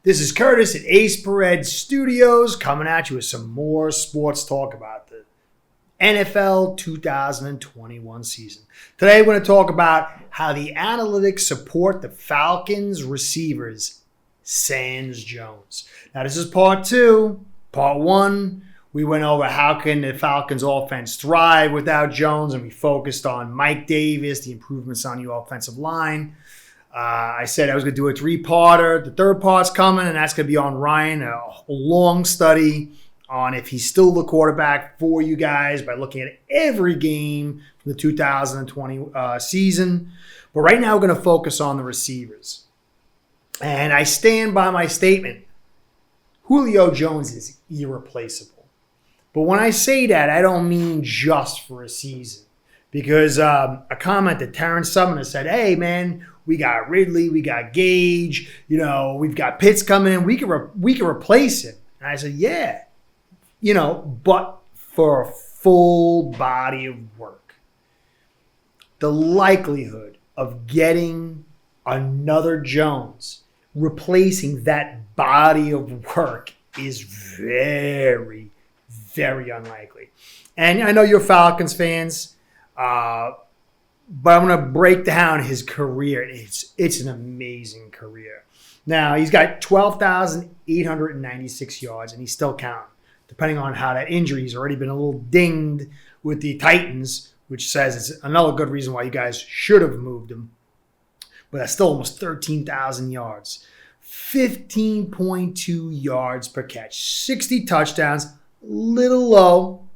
This is Curtis at Ace Pered Studios coming at you with some more sports talk about the NFL 2021 season. Today we're going to talk about how the analytics support the Falcons receivers, sans Jones. Now this is part two. Part one, we went over how can the Falcons offense thrive without Jones, and we focused on Mike Davis, the improvements on the offensive line. I said I was going to do a three-parter. The third part's coming, and that's going to be on Ryan, a long study on if he's still the quarterback for you guys by looking at every game from the 2020 season. But right now we're going to focus on the receivers. And I stand by my statement. Julio Jones is irreplaceable. But when I say that, I don't mean just for a season. Because a comment that Terrence Sumner said, hey, man, we got Ridley, we got Gage, we've got Pitts coming in. We can replace him. And I said, yeah, but for a full body of work. The likelihood of getting another Jones, replacing that body of work is very, very unlikely. And I know you're Falcons fans, but I'm going to break down his career. It's an amazing career. Now, he's got 12,896 yards, and he's still counting, depending on how that injury. He's already been a little dinged with the Titans, which says it's another good reason why you guys should have moved him. But that's still almost 13,000 yards. 15.2 yards per catch. 60 touchdowns. Little low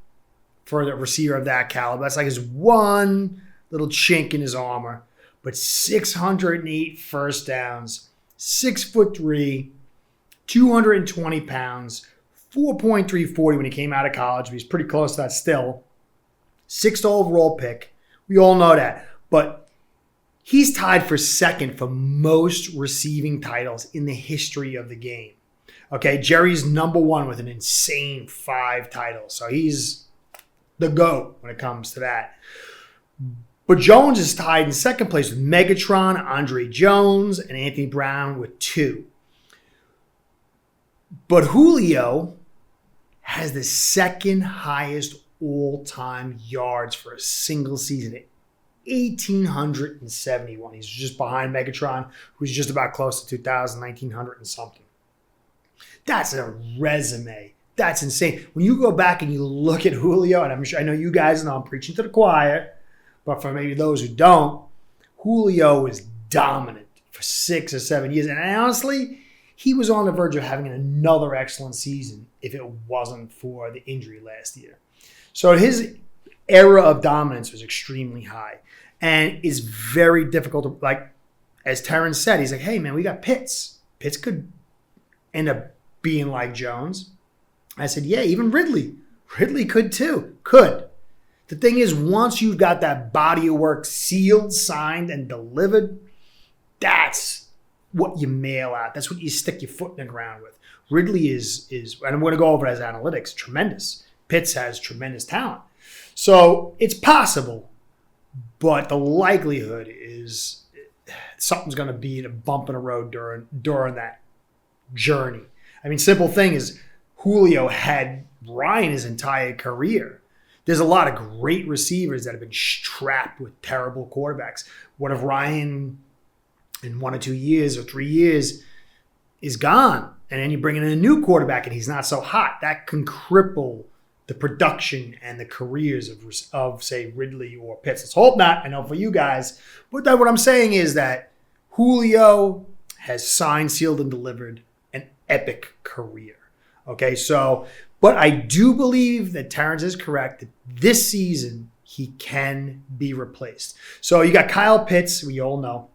for the receiver of that caliber. That's like his one little chink in his armor. But 608 first downs. 6'3", 220 pounds. 4.340 when he came out of college. But he's pretty close to that still. 6th overall pick. We all know that. But he's tied for second for most receiving titles in the history of the game. Okay, Jerry's number one with an insane 5 titles. So he's the GOAT when it comes to that. But Jones is tied in second place with Megatron, Andre Jones, and Anthony Brown with 2. But Julio has the second highest all-time yards for a single season at 1,871. He's just behind Megatron, who's just about close to 2,000, 1,900 and something. That's a resume. That's insane. When you go back and you look at Julio, and I know you guys know I'm preaching to the choir, but for maybe those who don't, Julio was dominant for 6 or 7 years. And honestly, he was on the verge of having another excellent season if it wasn't for the injury last year. So his era of dominance was extremely high. And it's very difficult to, like, as Terrence said, he's like, hey, man, we got Pitts. Pitts could end up being like Jones. I said, yeah, even Ridley. Ridley could too. Could. The thing is, once you've got that body of work sealed, signed, and delivered, that's what you mail out. That's what you stick your foot in the ground with. Ridley is and I'm going to go over it as analytics, tremendous. Pitts has tremendous talent. So it's possible, but the likelihood is something's going to be a bump in the road during that journey. I mean, simple thing is Julio had Ryan his entire career. There's a lot of great receivers that have been strapped with terrible quarterbacks. What if Ryan in 1 or 2 years or 3 years is gone, and then you bring in a new quarterback and he's not so hot? That can cripple the production and the careers of say, Ridley or Pitts. Let's hope not. I know for you guys. But what I'm saying is that Julio has signed, sealed, and delivered an epic career. Okay, so, but I do believe that Terrence is correct that this season he can be replaced. So you got Kyle Pitts, we all know,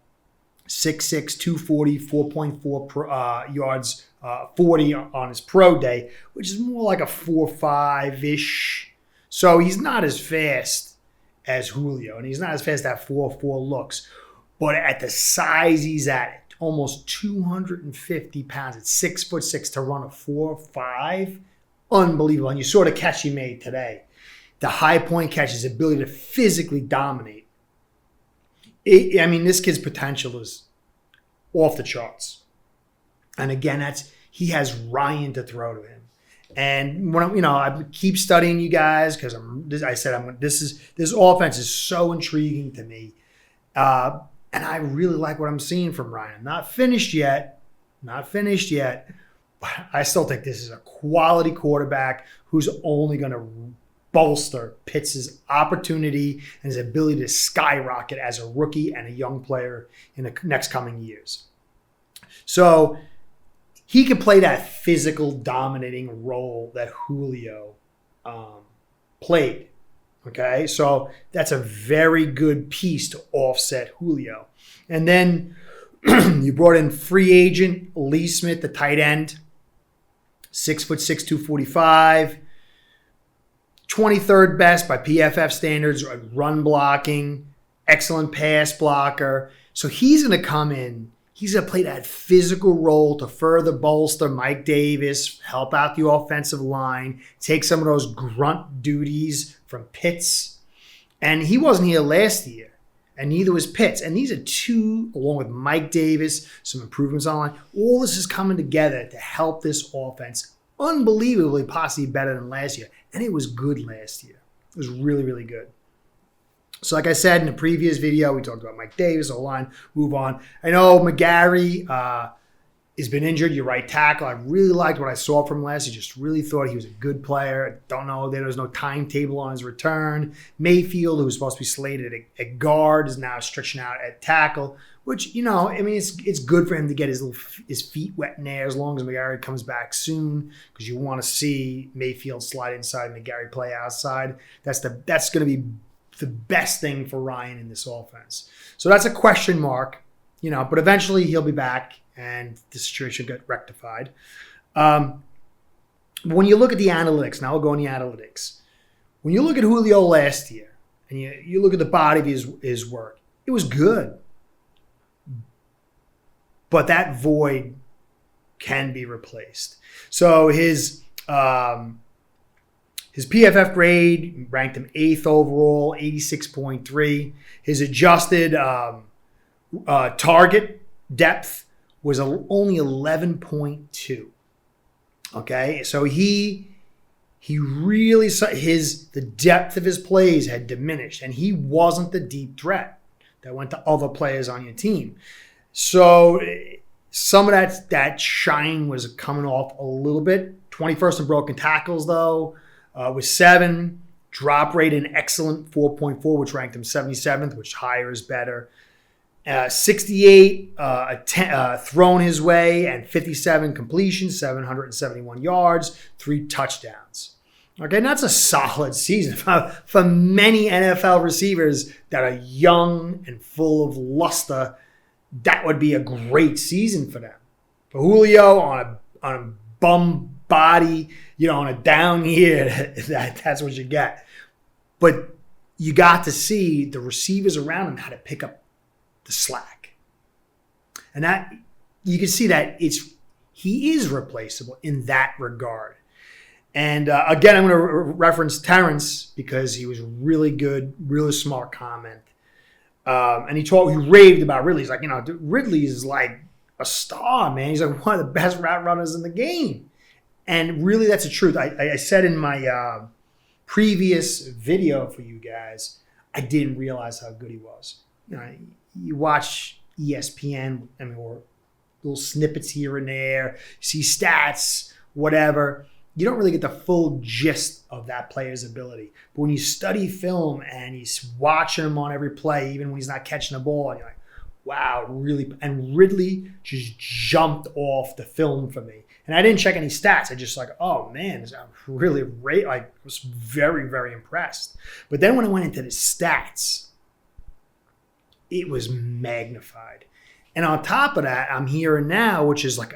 6'6", 240, 4.4 yards, 40 on his pro day, which is more like a 4.5-ish. So he's not as fast as Julio, and he's not as fast at 4.4 looks. But at the size he's at, almost 250 pounds at 6'6" to run a 4.5, unbelievable. And you saw the catch he made today. The high point catch, his ability to physically dominate. This kid's potential is off the charts. And again, he has Ryan to throw to him. And when I keep studying you guys because this offense is so intriguing to me, and I really like what I'm seeing from Ryan. Not finished yet, but I still think this is a quality quarterback who's only going to bolster Pitts' opportunity and his ability to skyrocket as a rookie and a young player in the next coming years. So he could play that physical dominating role that Julio played. Okay, so that's a very good piece to offset Julio. And then you brought in free agent Lee Smith, the tight end, 6'6", 245, 23rd best by PFF standards, run blocking, excellent pass blocker. So he's going to come in. He's going to play that physical role to further bolster Mike Davis, help out the offensive line, take some of those grunt duties from Pitts. And he wasn't here last year, and neither was Pitts. And these are two, along with Mike Davis, some improvements on line. All this is coming together to help this offense unbelievably, possibly better than last year. And it was good last year. It was really, really good. So like I said in the previous video, we talked about Mike Davis, O-line, move on. I know McGarry has been injured, your right tackle. I really liked what I saw from last year. Just really thought he was a good player. Don't know, there was no timetable on his return. Mayfield, who was supposed to be slated at guard, is now stretching out at tackle, which, it's good for him to get his feet wet in there as long as McGarry comes back soon, because you want to see Mayfield slide inside, McGarry play outside. That's going to be the best thing for Ryan in this offense. So that's a question mark, but eventually he'll be back and the situation got rectified. When you look at the analytics, now we'll go on the analytics. When you look at Julio last year and you look at the body of his work, it was good. But that void can be replaced. So his PFF grade ranked him 8th overall, 86.3. His adjusted target depth was only 11.2. Okay, so he really saw the depth of his plays had diminished, and he wasn't the deep threat that went to other players on your team. So some of that shine was coming off a little bit. 21st in broken tackles though. With 7, drop rate an excellent 4.4, which ranked him 77th, which higher is better. 68 thrown his way, and 57 completions, 771 yards, 3 touchdowns. Okay, and that's a solid season for many NFL receivers that are young and full of luster. That would be a great season for them. For Julio, on a bum body, on a down year, that's what you get. But you got to see the receivers around him how to pick up the slack. And that you can see that he is replaceable in that regard. And again, I'm going to reference Terrence because he was really good, really smart comment. And he raved about Ridley. He's like, Ridley is like a star, man. He's like one of the best route runners in the game. And really, that's the truth. I said in my previous video for you guys, I didn't realize how good he was. You watch ESPN, or little snippets here and there, you see stats, whatever. You don't really get the full gist of that player's ability. But when you study film and he's watching him on every play, even when he's not catching the ball, and you're like, wow, really. And Ridley just jumped off the film for me. And I didn't check any stats. I just oh man, I really was very, very impressed. But then when I went into the stats, it was magnified. And on top of that, I'm here and now, which is like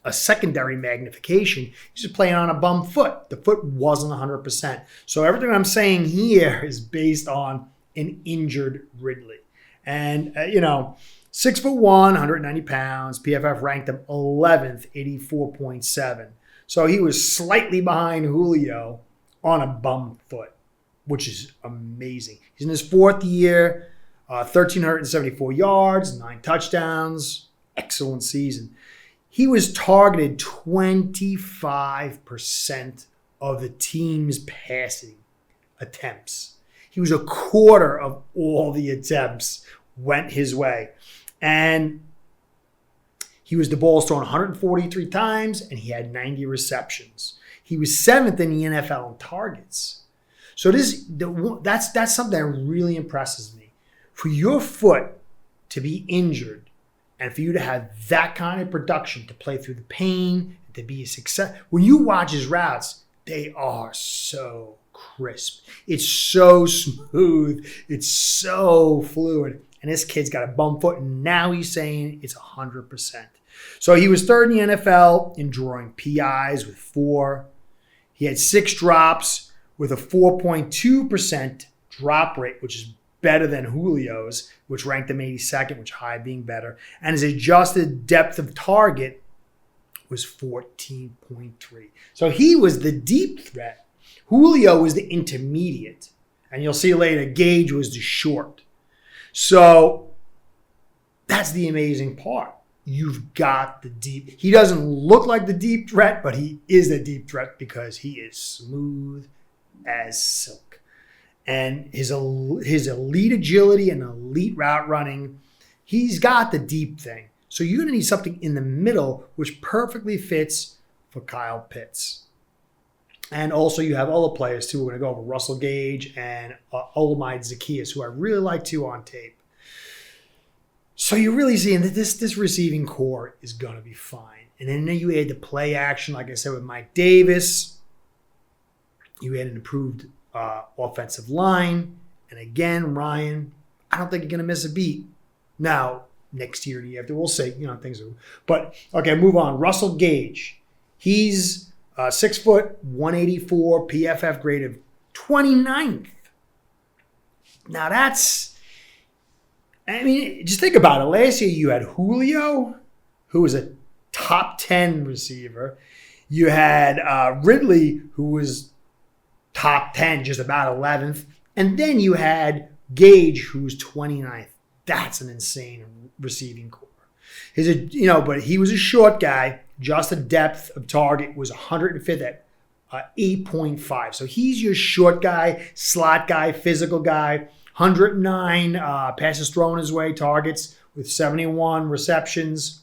a secondary magnification. He's just playing on a bum foot. The foot wasn't 100%. So everything I'm saying here is based on an injured Ridley. And, 6'1", 190 pounds. PFF ranked him 11th, 84.7. So he was slightly behind Julio on a bum foot, which is amazing. He's in his 4th year, 1,374 yards, 9 touchdowns. Excellent season. he was targeted 25% of the team's passing attempts. He was a quarter of all the attempts went his way. And he was the ball's thrown 143 times, and he had 90 receptions. He was 7th in the NFL in targets. So that's something that really impresses me. For your foot to be injured and for you to have that kind of production, to play through the pain, to be a success. When you watch his routes, they are so crisp. It's so smooth. It's so fluid. And this kid's got a bum foot, and now he's saying it's 100%. So he was 3rd in the NFL in drawing PIs with 4. He had 6 drops with a 4.2% drop rate, which is better than Julio's, which ranked him 82nd, which high being better. And his adjusted depth of target was 14.3. So he was the deep threat. Julio was the intermediate. And you'll see later, Gage was the short. So that's the amazing part. You've got the deep. He doesn't look like the deep threat, but he is a deep threat because he is smooth as silk. And his elite agility and elite route running, he's got the deep thing. So you're going to need something in the middle, which perfectly fits for Kyle Pitts. And also you have other players too. We're going to go over Russell Gage and Olamide Zaccheaus, who I really like too on tape. So you're really seeing that this receiving core is going to be fine. And then you add the play action, like I said, with Mike Davis. You add an improved offensive line. And again, Ryan, I don't think you're going to miss a beat. Now, next year, the year after, we'll see. Things are. But, okay, move on. Russell Gage. He's 6 foot, 184, PFF grade of 29th. Now, just think about it. Last year, you had Julio, who was a top 10 receiver. You had Ridley, who was top 10, just about 11th. And then you had Gage, who was 29th. That's an insane receiving core. But he was a short guy. Just the depth of target was 105th at 8.5. So he's your short guy, slot guy, physical guy. 109 passes thrown his way, targets with 71 receptions,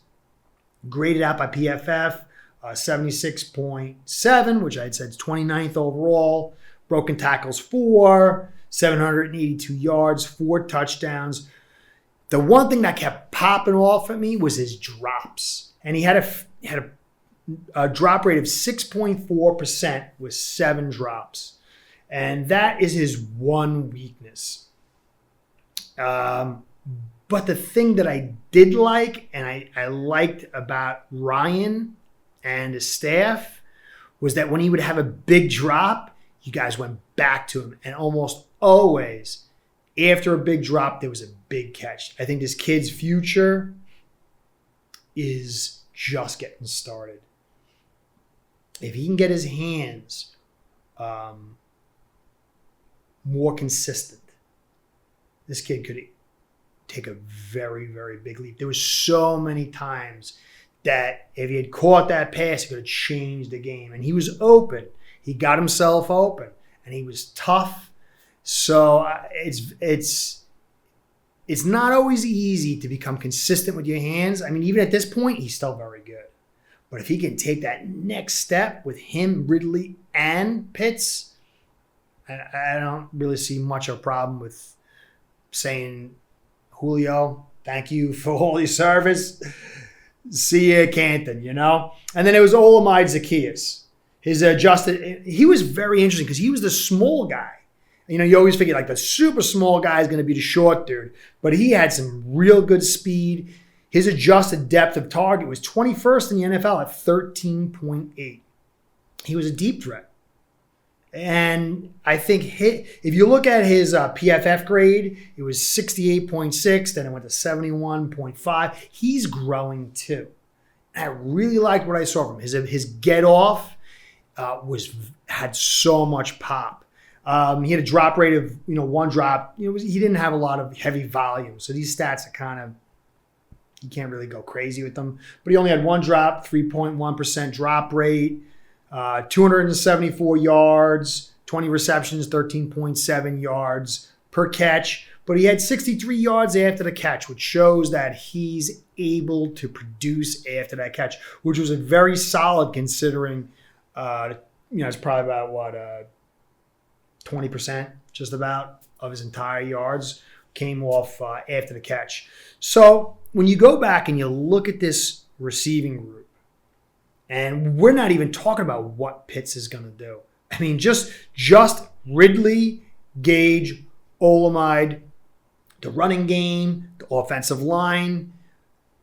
graded out by PFF, 76.7, which I had said is 29th overall. Broken tackles 4, 782 yards, 4 touchdowns. The one thing that kept popping off at me was his drops. And he had a drop rate of 6.4% with 7 drops. And that is his one weakness. But the thing that I did like, and I liked about Ryan and his staff, was that when he would have a big drop, you guys went back to him. And almost always, after a big drop, there was a big catch. I think this kid's future is just getting started. If he can get his hands more consistent, this kid could take a very, very big leap. There were so many times that if he had caught that pass, he could have changed the game. And he was open. He got himself open. And he was tough. So it's not always easy to become consistent with your hands. Even at this point, he's still very good. But if he can take that next step with him, Ridley, and Pitts, I don't really see much of a problem with saying, Julio, thank you for all your service. See you, Canton, And then it was Olamide Zaccheaus. He was very interesting because he was the small guy. You always figure like the super small guy is going to be the short dude, but he had some real good speed. His adjusted depth of target was 21st in the NFL at 13.8. He was a deep threat. And I think if you look at his PFF grade, it was 68.6, then it went to 71.5. He's growing too. And I really liked what I saw from him. His get off had so much pop. He had a drop rate of 1 drop. He didn't have a lot of heavy volume, so these stats are kind of You can't really go crazy with them. But he only had one drop, 3.1% drop rate, 274 yards, 20 receptions, 13.7 yards per catch. But he had 63 yards after the catch, which shows that he's able to produce after that catch, which was a very solid considering, it's probably about 20% just about of his entire yards came off after the catch. So when you go back and you look at this receiving group, and we're not even talking about what Pitts is going to do. I mean, just Ridley, Gage, Olamide, the running game, the offensive line.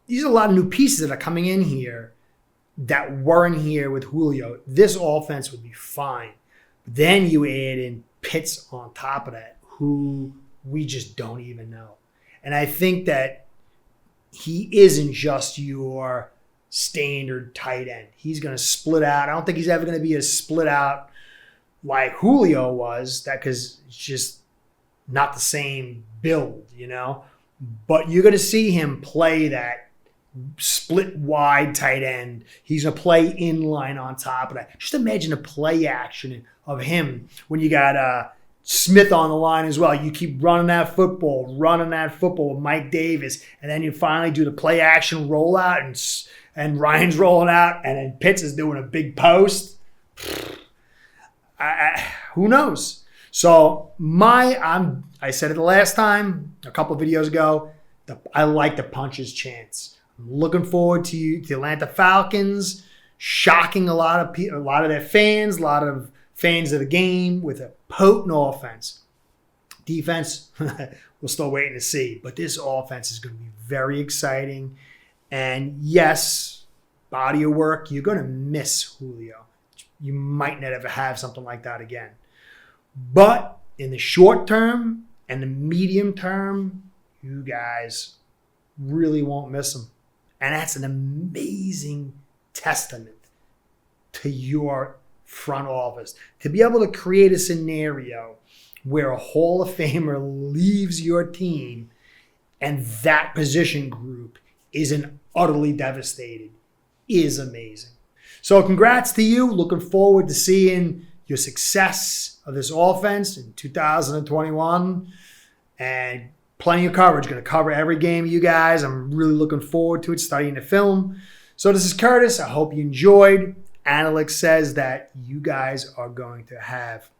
These are a lot of new pieces that are coming in here that weren't here with Julio. This offense would be fine. Then you add in Pitts on top of that, who we just don't even know. And I think that he isn't just your standard tight end. He's going to split out. I don't think he's ever going to be a split out like Julio was, that because it's just not the same build, But you're going to see him play that split wide tight end. He's going to play in line on top of that. Just imagine the play action of him when you got Smith on the line as well. You keep running that football with Mike Davis, and then you finally do the play action rollout, and Ryan's rolling out, and then Pitts is doing a big post. Who knows? So I said it the last time, a couple of videos ago, I like the puncher's chance. I'm looking forward to the Atlanta Falcons shocking a lot of their fans, a lot of fans of the game with a potent offense. Defense, we're still waiting to see. But this offense is going to be very exciting. And yes, body of work, you're going to miss Julio. You might not ever have something like that again. But in the short term and the medium term, you guys really won't miss him. And that's an amazing testament to your front office. To be able to create a scenario where a Hall of Famer leaves your team and that position group isn't utterly devastated is amazing. So congrats to you. Looking forward to seeing your success of this offense in 2021. And plenty of coverage. Going to cover every game of you guys. I'm really looking forward to it, studying the film. So this is Curtis. I hope you enjoyed. Analytics says that you guys are going to have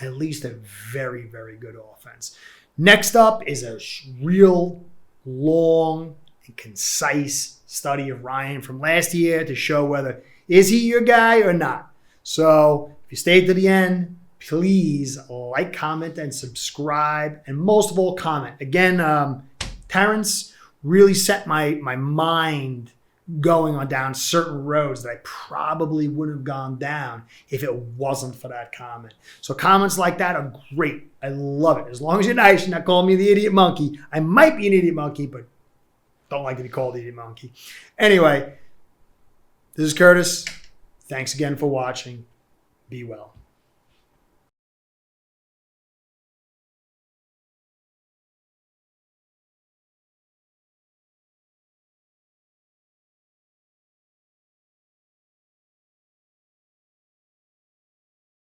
at least a very, very good offense. Next up is a real long and concise study of Ryan from last year to show whether is he your guy or not. So if you stayed to the end, please like, comment, and subscribe. And most of all, comment. Again, Terrence really set my mind going on down certain roads that I probably wouldn't have gone down if it wasn't for that comment. So comments like that are great. I love it. As long as you're nice, you're not calling me the idiot monkey. I might be an idiot monkey, but don't like to be called the idiot monkey. Anyway, this is Curtis. Thanks again for watching. Be well.